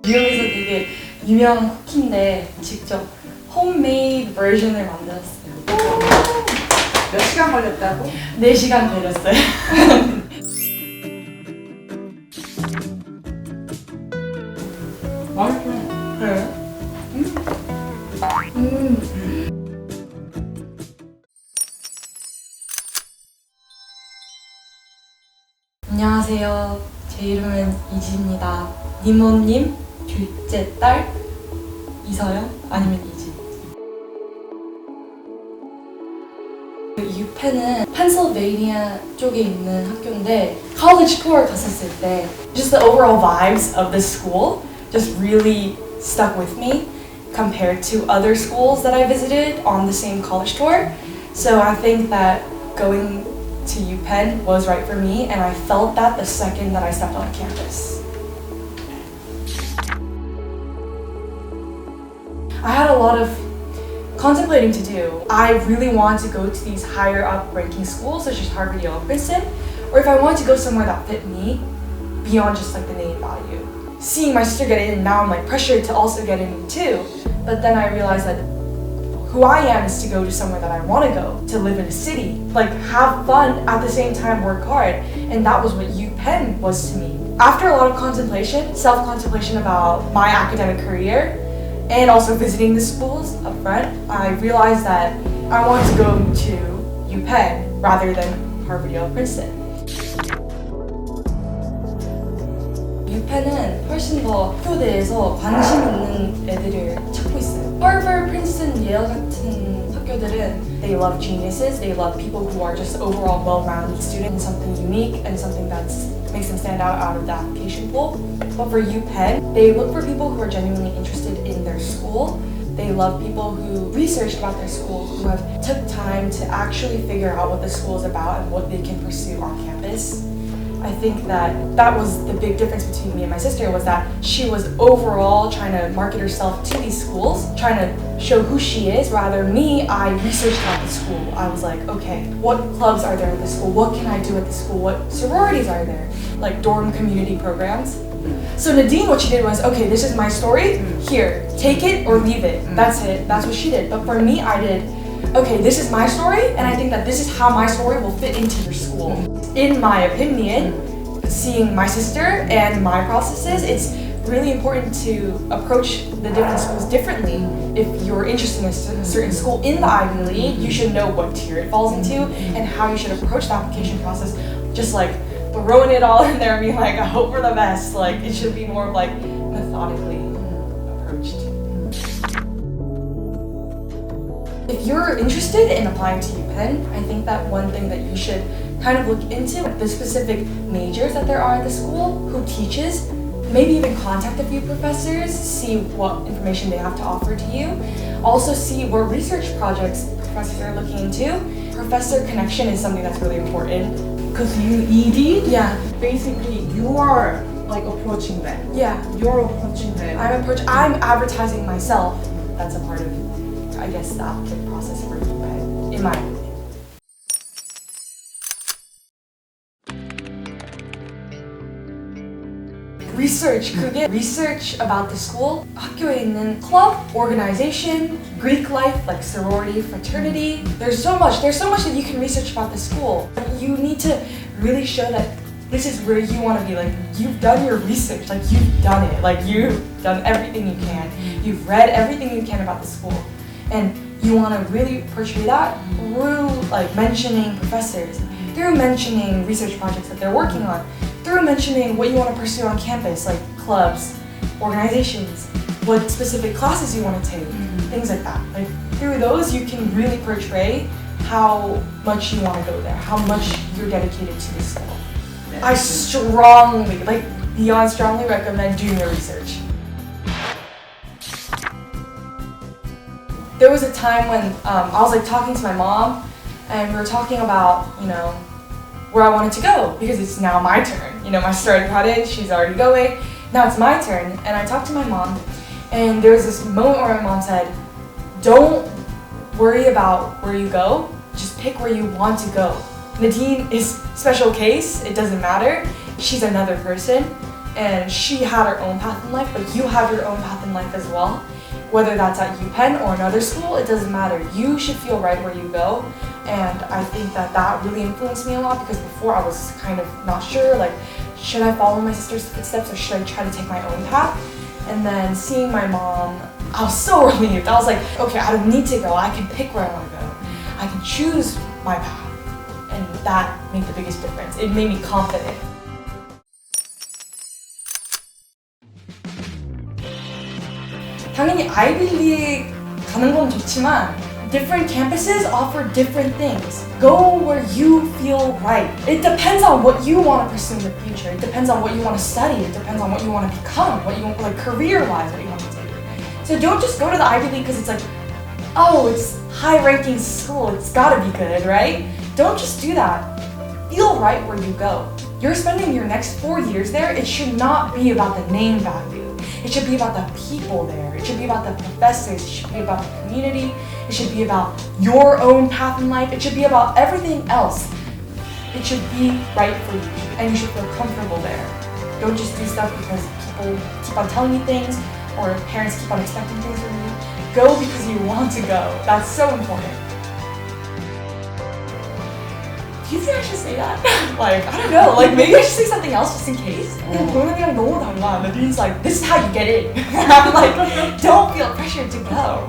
미국에서 되게 유명한 쿠키인데 직접 홈메이드 버전을 만들었어요. 몇 시간 걸렸다고? 4시간 걸렸어요. 맛있어. 그래요? 안녕하세요. 제 이름은 이지입니다. 니모님, 둘째 딸, 이서영, 아니면 이지. UPenn은 펜실베니아 쪽에 있는 학교인데 college tour 갔었을 때 just the overall vibes of the school just really stuck with me compared to other schools that I visited on the same college tour. So I think that going to UPenn was right for me, and I felt that the second that I stepped on campus. I had a lot of contemplating to do. I really wanted to go to these higher up ranking schools such as Harvard, Yale, and Princeton, or if I wanted to go somewhere that fit me beyond just like the name value. Seeing my sister get in, now I'm like pressured to also get in too. But then I realized that who I am is to go to somewhere that I want to go, to live in a city, like have fun at the same time work hard, and that was what UPenn was to me. After a lot of contemplation, self-contemplation about my academic career, and also visiting the schools up front, I realized that I wanted to go to UPenn rather than Harvard, Yale, Princeton. UPenn은 훨씬 더 학교대에서 관심 있는 애들을 찾고 있어요. Harvard, Princeton, Yale 같은 학교들은 they love geniuses, they love people who are just overall well-rounded students, something unique and something that makes them stand out of the application pool. But for UPenn, they look for people who are genuinely interested in their school. They love people who researched about their school, who have took time to actually figure out what the school is about and what they can pursue on campus. I think that was the big difference between me and my sister, was that she was overall trying to market herself to these schools, trying to show who she is, rather me, I researched about the school. I was like, okay, what clubs are there at the school? What can I do at the school? What sororities are there? Like dorm community programs. So Nadine, what she did was, okay, this is my story, here, take it or leave it. That's it, that's what she did. But for me, I did, okay, this is my story, and I think that this is how my story will fit into your school. In my opinion, seeing my sister and my processes, it's really important to approach the different schools differently. If you're interested in a certain school in the Ivy League, you should know what tier it falls into and how you should approach the application process. Just like throwing it all in there and being like, I hope for the best. Like, it should be more of like methodically approached. If you're interested in applying to UPenn, I think that one thing that you should kind of look into the specific majors that there are at the school, who teaches, maybe even contact a few professors, see what information they have to offer to you. Also see what research projects professors are looking into. Professor connection is something that's really important. Because you ED? Yeah. Basically, you are like approaching them. Yeah. You're approaching them. I'm advertising myself. That's a part of, I guess, the applicant process for UPenn, in my opinion. Research, 그게 research about the school, 학교에 있는 club, organization, Greek life like sorority, fraternity. There's so much that you can research about the school. You need to really show that this is where you want to be. Like, you've done your research, like you've done it, like you've done everything you can. You've read everything you can about the school, and you want to really portray that through like mentioning professors, through mentioning research projects that they're working on, through mentioning what you want to pursue on campus, like clubs, organizations, what specific classes you want to take, things like that. Like, through those, you can really portray how much you want to go there, how much you're dedicated to the school. I strongly, like beyond strongly, recommend doing your research. There was a time when I was like talking to my mom, and we were talking about, you know, where I wanted to go, because it's now my turn. You know, my sister already got in, she's already going, now it's my turn. And I talked to my mom, and there was this moment where my mom said, don't worry about where you go, just pick where you want to go. Nadine is special case, it doesn't matter. She's another person, and she had her own path in life, but you have your own path in life as well. Whether that's at UPenn or another school, it doesn't matter. You should feel right where you go. And I think that really influenced me a lot because before I was kind of not sure, like, should I follow my sister's footsteps or should I try to take my own path? And then seeing my mom, I was so relieved. I was like, okay, I don't need to go. I can pick where I want to go. I can choose my path. And that made the biggest difference. It made me confident. 당연히 아이비리그 가는 건 좋지만 different campuses offer different things. Go where you feel right. It depends on what you want to pursue in the future. It depends on what you want to study. It depends on what you want to become, what you want, like career-wise, what you want to do. So don't just go to the Ivy League because it's like, oh, it's high-ranking school. It's gotta be good, right? Don't just do that. Feel right where you go. You're spending your next 4 years there. It should not be about the name value. It should be about the people there. It should be about the professors. It should be about the community. It should be about your own path in life. It should be about everything else. It should be right for you, and you should feel comfortable there. Don't just do stuff because people keep on telling you things or parents keep on expecting things from you. Go because you want to go. That's so important. Do you think I should say that? Like, I don't know. Like, maybe I should say something else just in case. 동현이랑 너무 달라. Nadine's like, this is how you get in. I'm like, don't feel pressured to go.